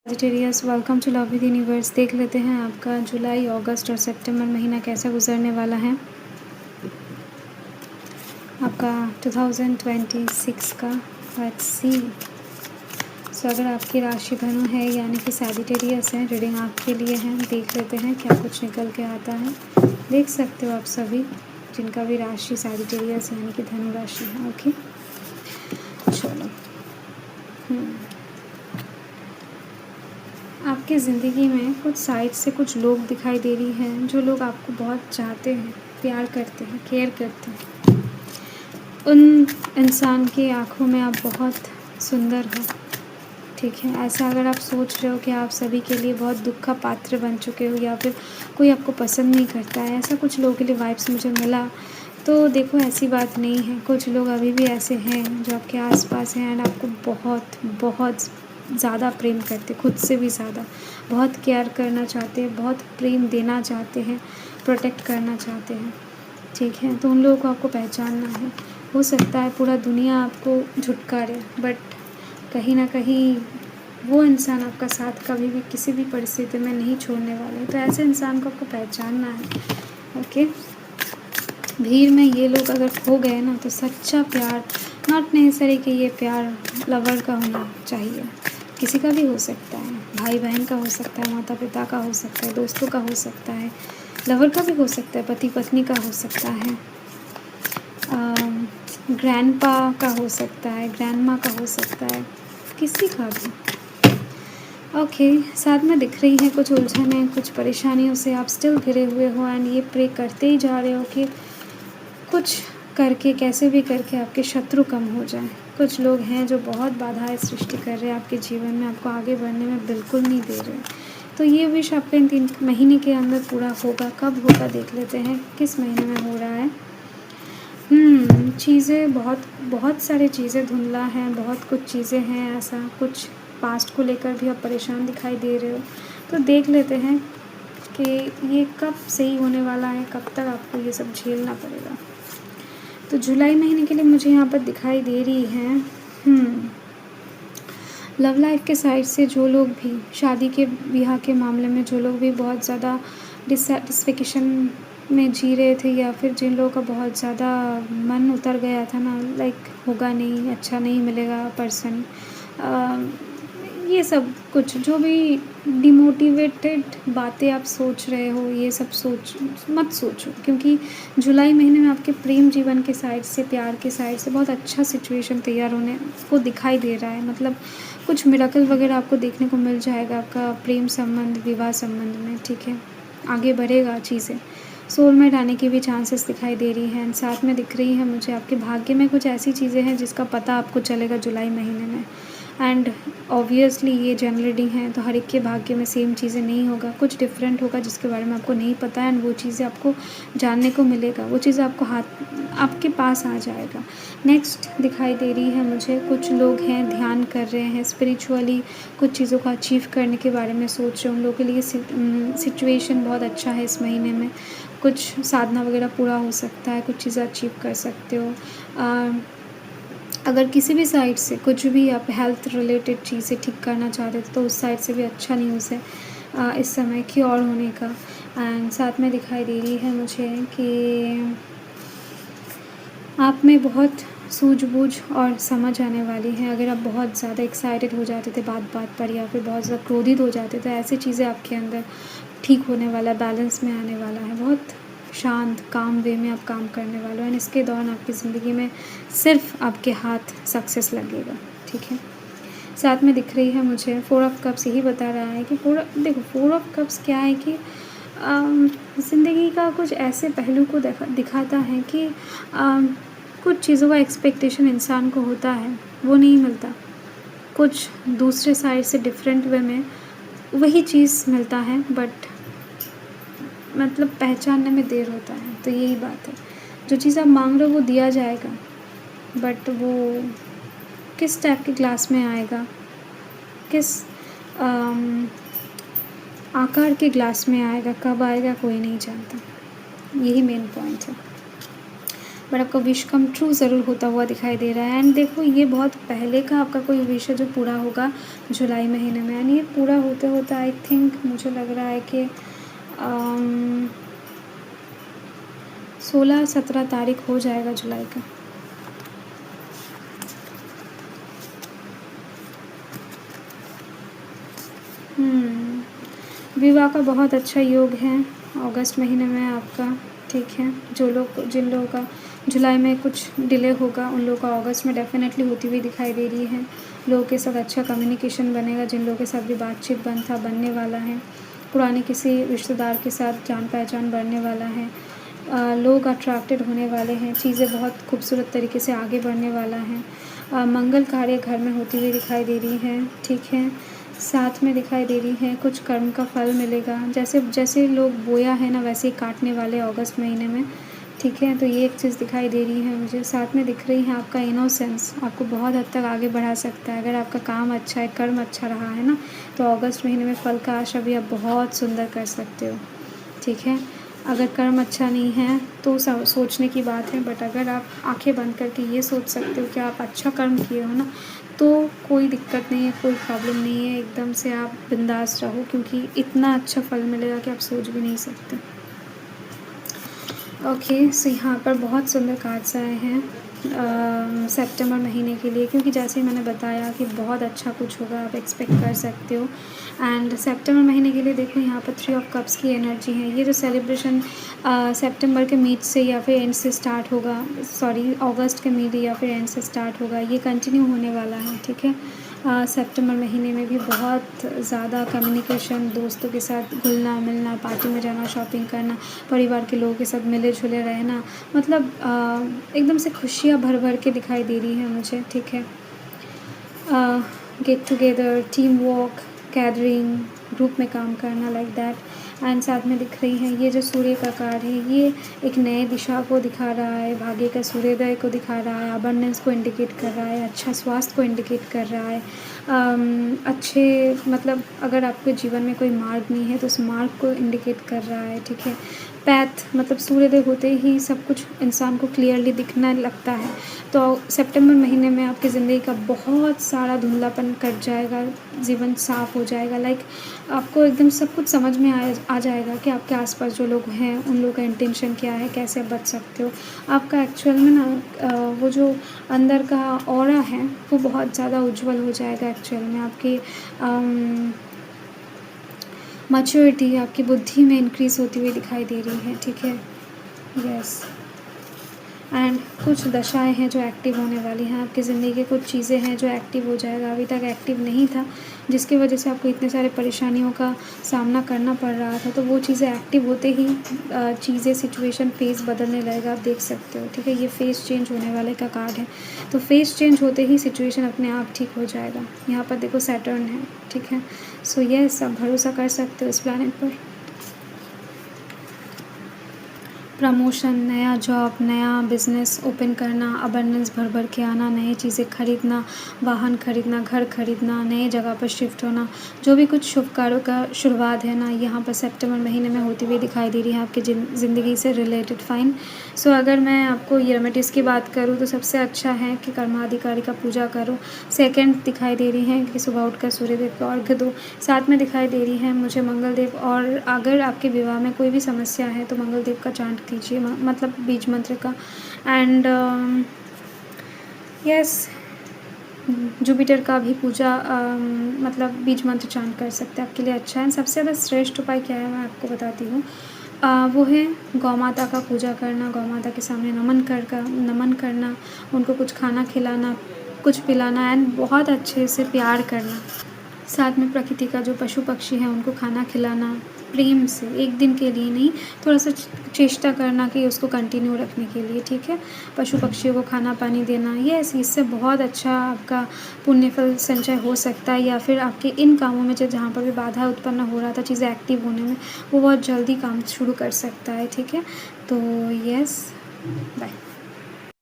Sagittarius, welcome to love with universe. देख लेते हैं आपका जुलाई, अगस्त और सितंबर महीना कैसा गुजरने वाला है आपका 2026 का। Let's see. सो अगर आपकी राशि धनु है यानी कि सजिटेरियस है, रीडिंग आपके लिए है। देख लेते हैं क्या कुछ निकल के आता है। देख सकते हो आप सभी जिनका भी राशि सजिटेरियस यानी कि धनु राशि है। ओके, चलो। आपकी ज़िंदगी में कुछ साइड से कुछ लोग दिखाई दे रही हैं जो लोग आपको बहुत चाहते हैं, प्यार करते हैं, केयर करते हैं। उन इंसान की आँखों में आप बहुत सुंदर हो, ठीक है। ऐसा अगर आप सोच रहे हो कि आप सभी के लिए बहुत दुख का पात्र बन चुके हो या फिर कोई आपको पसंद नहीं करता है, ऐसा कुछ लोगों के लिए वाइब्स मुझे मिला, तो देखो ऐसी बात नहीं है। कुछ लोग अभी भी ऐसे हैं जो आपके आसपास हैं एंड आपको बहुत बहुत ज़्यादा प्रेम करते, खुद से भी ज़्यादा बहुत केयर करना चाहते हैं, बहुत प्रेम देना चाहते हैं, प्रोटेक्ट करना चाहते हैं, ठीक है। तो उन लोगों को आपको पहचानना है। हो सकता है पूरा दुनिया आपको झुटकारे, बट कहीं ना कहीं वो इंसान आपका साथ कभी भी किसी भी परिस्थिति में नहीं छोड़ने वाले। तो ऐसे इंसान को आपको पहचानना है। ओके, भीड़ में ये लोग अगर खो गए ना, तो सच्चा प्यार नॉट नेसेसरी कि ये प्यार लवर का होना चाहिए, किसी का भी हो सकता है, भाई बहन का हो सकता है, माता पिता का हो सकता है, दोस्तों का हो सकता है, लवर का भी हो सकता है, पति पत्नी का हो सकता है, ग्रैंडपा का हो सकता है, ग्रैंडमा का हो सकता है, किसी का भी। ओके, साथ में दिख रही है कुछ उलझनें, कुछ परेशानियों से आप स्टिल घिरे हुए हो एंड ये प्रे करते ही जा रहे हो कि कुछ करके, कैसे भी करके आपके शत्रु कम हो जाए। कुछ लोग हैं जो बहुत बाधाएं सृष्टि कर रहे हैं आपके जीवन में, आपको आगे बढ़ने में बिल्कुल नहीं दे रहे। तो ये विश आपके इन 3 महीने के अंदर पूरा होगा। कब होगा देख लेते हैं, किस महीने में हो रहा है। चीज़ें बहुत सारी चीज़ें धुंधला हैं, बहुत कुछ चीज़ें हैं, ऐसा कुछ पास्ट को लेकर भी आप परेशान दिखाई दे रहे हो। तो देख लेते हैं कि ये कब सही होने वाला है, कब तक आपको ये सब झेलना पड़ेगा। तो जुलाई महीने के लिए मुझे यहाँ पर दिखाई दे रही है लव लाइफ के साइड से जो लोग भी शादी के ब्याह के मामले में, जो लोग भी बहुत ज़्यादा डिससेटिस्फेक्शन में जी रहे थे या फिर जिन लोगों का बहुत ज़्यादा मन उतर गया था ना, लाइक होगा नहीं, अच्छा नहीं मिलेगा पर्सन, ये सब कुछ जो भी डिमोटिवेटेड बातें आप सोच रहे हो, ये सब मत सोचो, क्योंकि जुलाई महीने में आपके प्रेम जीवन के साइड से, प्यार के साइड से बहुत अच्छा सिचुएशन तैयार होने को दिखाई दे रहा है। मतलब कुछ मिरेकल वगैरह आपको देखने को मिल जाएगा आपका प्रेम संबंध, विवाह संबंध में, ठीक है। आगे बढ़ेगा चीज़ें, सोलमेट आने की भी चांसेस दिखाई दे रही हैं। साथ में दिख रही है मुझे आपके भाग्य में कुछ ऐसी चीज़ें हैं जिसका पता आपको चलेगा जुलाई महीने में। एंड ऑब्वियसली ये जनरल रीडिंग है, तो हर एक के भाग्य में सेम चीज़ें नहीं होगा, कुछ डिफरेंट होगा जिसके बारे में आपको नहीं पता है, एंड वो चीज़ें आपको जानने को मिलेगा, वो चीज़ें आपको आपके पास आ जाएगा। नेक्स्ट दिखाई दे रही है मुझे कुछ लोग हैं ध्यान कर रहे हैं, स्पिरिचुअली कुछ चीज़ों को अचीव करने के बारे में सोच रहे हैं। उन लोगों के लिए सिचुएशन बहुत अच्छा है इस महीने में। कुछ साधना वगैरह पूरा हो सकता है, कुछ चीज़ें अचीव कर सकते हो। अगर किसी भी साइड से कुछ भी आप हेल्थ रिलेटेड चीज़ें ठीक करना चाहते थे, तो उस साइड से भी अच्छा न्यूज़ है इस समय क्योर होने का। एंड साथ में दिखाई दे रही है मुझे कि आप में बहुत सूझबूझ और समझ आने वाली है। अगर आप बहुत ज़्यादा एक्साइटेड हो जाते थे बात बात पर या फिर बहुत ज़्यादा क्रोधित हो जाते थे, ऐसी चीज़ें आपके अंदर ठीक होने वाला, बैलेंस में आने वाला है। बहुत शांत काम वे में आप काम करने वाले हो, एंड इसके दौरान आपकी ज़िंदगी में सिर्फ आपके हाथ सक्सेस लगेगा, ठीक है। साथ में दिख रही है मुझे 4 ऑफ कप्स, यही बता रहा है कि देखो 4 ऑफ कप्स क्या है कि ज़िंदगी का कुछ ऐसे पहलू को दिखाता है कि कुछ चीज़ों का एक्सपेक्टेशन इंसान को होता है, वो नहीं मिलता। कुछ दूसरे साइड से डिफरेंट वे में वही चीज़ मिलता है, बट मतलब पहचानने में देर होता है। तो यही बात है, जो चीज़ आप मांग रहे हो वो दिया जाएगा, बट वो किस टाइप के ग्लास में आएगा, किस आकार के ग्लास में आएगा, कब आएगा कोई नहीं जानता। यही मेन पॉइंट है। बट आपका विश कम ट्रू ज़रूर होता हुआ दिखाई दे रहा है। एंड देखो ये बहुत पहले का आपका कोई विश है जो पूरा होगा जुलाई महीने में, एंड ये पूरा होते-होते आई थिंक मुझे लग रहा है कि 16-17 तारीख हो जाएगा जुलाई का। विवाह का बहुत अच्छा योग है अगस्त महीने में आपका, ठीक है। जिन लोगों का जुलाई में कुछ डिले होगा उन लोगों का अगस्त में डेफ़िनेटली होती हुई दिखाई दे रही है। लोगों के साथ अच्छा कम्युनिकेशन बनेगा, जिन लोगों के साथ भी बातचीत बनने वाला है। पुराने किसी रिश्तेदार के साथ जान पहचान बढ़ने वाला है। लोग अट्रैक्टेड होने वाले हैं, चीज़ें बहुत खूबसूरत तरीके से आगे बढ़ने वाला है। मंगल कार्य घर में होती हुई दिखाई दे रही है, ठीक है। साथ में दिखाई दे रही है कुछ कर्म का फल मिलेगा, जैसे लोग बोया है ना वैसे ही काटने वाले अगस्त महीने में, ठीक है। तो ये एक चीज़ दिखाई दे रही है मुझे। साथ में दिख रही है आपका इनोसेंस आपको बहुत हद तक आगे बढ़ा सकता है। अगर आपका काम अच्छा है, कर्म अच्छा रहा है ना, तो अगस्त महीने में फल का आशा भी आप बहुत सुंदर कर सकते हो, ठीक है। अगर कर्म अच्छा नहीं है तो सोचने की बात है, बट अगर आप आंखें बंद करके ये सोच सकते हो कि आप अच्छा कर्म किए हो ना, तो कोई दिक्कत नहीं है, कोई प्रॉब्लम नहीं है। एकदम से आप बिंदास रहो, क्योंकि इतना अच्छा फल मिलेगा कि आप सोच भी नहीं सकते। ओके, सो यहाँ पर बहुत सुंदर कार्ड्स आए हैं सितंबर महीने के लिए, क्योंकि जैसे ही मैंने बताया कि बहुत अच्छा कुछ होगा, आप एक्सपेक्ट कर सकते हो। एंड सितंबर महीने के लिए देखो यहाँ पर 3 ऑफ कप्स की एनर्जी है। ये जो सेलिब्रेशन सितंबर के मिड से या फिर एंड से स्टार्ट होगा, सॉरी अगस्त के मिड या फिर एंड से स्टार्ट होगा, ये कंटिन्यू होने वाला है, ठीक है। सितंबर महीने में भी बहुत ज़्यादा कम्युनिकेशन, दोस्तों के साथ घुलना मिलना, पार्टी में जाना, शॉपिंग करना, परिवार के लोगों के साथ मिले जुले रहना, मतलब एकदम से खुशियाँ भर भर के दिखाई दे रही हैं मुझे, ठीक है। Get together, team walk, gathering, group में काम करना, लाइक दैट। एंड साथ में दिख रही है ये जो सूर्य का कार्ड है, ये एक नए दिशा को दिखा रहा है, भाग्य का सूर्योदय को दिखा रहा है, अबंडेंस को इंडिकेट कर रहा है, अच्छा स्वास्थ्य को इंडिकेट कर रहा है। अच्छे मतलब अगर आपके जीवन में कोई मार्ग नहीं है तो उस मार्ग को इंडिकेट कर रहा है, ठीक है। पैथ मतलब सूर्योदय होते ही सब कुछ इंसान को क्लियरली दिखने लगता है। तो सितंबर महीने में आपकी ज़िंदगी का बहुत सारा धुंधलापन कट जाएगा, जीवन साफ़ हो जाएगा। लाइक आपको एकदम सब कुछ समझ में आ जाएगा कि आपके आसपास जो लोग हैं उन लोगों का इंटेंशन क्या है, कैसे आप बच सकते हो। आपका एक्चुअल में ना वो जो अंदर का ऑरा है वो बहुत ज़्यादा उज्जवल हो जाएगा। एक्चुअल में आपकी मैच्योरिटी, आपकी बुद्धि में इंक्रीज़ होती हुई दिखाई दे रही है, ठीक है। यस, एंड कुछ दशाएं हैं जो एक्टिव होने वाली हैं आपकी ज़िंदगी के, कुछ चीज़ें हैं जो एक्टिव हो जाएगा, अभी तक एक्टिव नहीं था, जिसकी वजह से आपको इतने सारे परेशानियों का सामना करना पड़ रहा था। तो वो चीज़ें एक्टिव होते ही चीज़ें, सिचुएशन, फेस बदलने लगेगा, आप देख सकते हो, ठीक है। ये फेस चेंज होने वाले का कार्ड है, तो फेस चेंज होते ही सिचुएशन अपने आप ठीक हो जाएगा। यहाँ पर देखो सैटर्न है, ठीक है। सो यस, आप भरोसा कर सकते हो इस प्लैनेट पर। प्रमोशन, नया जॉब, नया बिज़नेस ओपन करना, अबंडेंस भर भर के आना, नई चीज़ें खरीदना, वाहन खरीदना, घर खरीदना, नए जगह पर शिफ्ट होना, जो भी कुछ शुभ कार्यों का शुरुआत है ना, यहाँ पर सितंबर महीने में होती हुई दिखाई दे रही है आपकी ज़िंदगी से रिलेटेड। फाइन। सो अगर मैं आपको ये रेमेडीज़ की बात करूँ तो सबसे अच्छा है कि कर्माधिकारी का पूजा करो। सेकंड दिखाई दे रही है कि सुबह उठकर सूर्यदेव को अर्घ्य दो। साथ में दिखाई दे रही है मुझे मंगलदेव, और अगर आपके विवाह में कोई भी समस्या है तो मंगलदेव का चांट कीजिए, मतलब बीज मंत्र का। एंड यस, जुपिटर का भी पूजा मतलब बीज मंत्र चांट कर सकते हैं, आपके लिए अच्छा है। सबसे ज़्यादा श्रेष्ठ उपाय क्या है मैं आपको बताती हूँ, वो है गौ माता का पूजा करना, गौ माता के सामने नमन करना, उनको कुछ खाना खिलाना, कुछ पिलाना, एंड बहुत अच्छे से प्यार करना। साथ में प्रकृति का जो पशु पक्षी हैं उनको खाना खिलाना प्रेम से, एक दिन के लिए नहीं, थोड़ा सा चेष्टा करना कि उसको कंटिन्यू रखने के लिए, ठीक है। पशु पक्षियों को खाना पानी देना, ये इससे बहुत अच्छा आपका पुण्य फल संचय हो सकता है, या फिर आपके इन कामों में जहाँ पर भी बाधा उत्पन्न हो रहा था चीज़ें एक्टिव होने में, वो बहुत जल्दी काम शुरू कर सकता है, ठीक है। तो यस, बाय।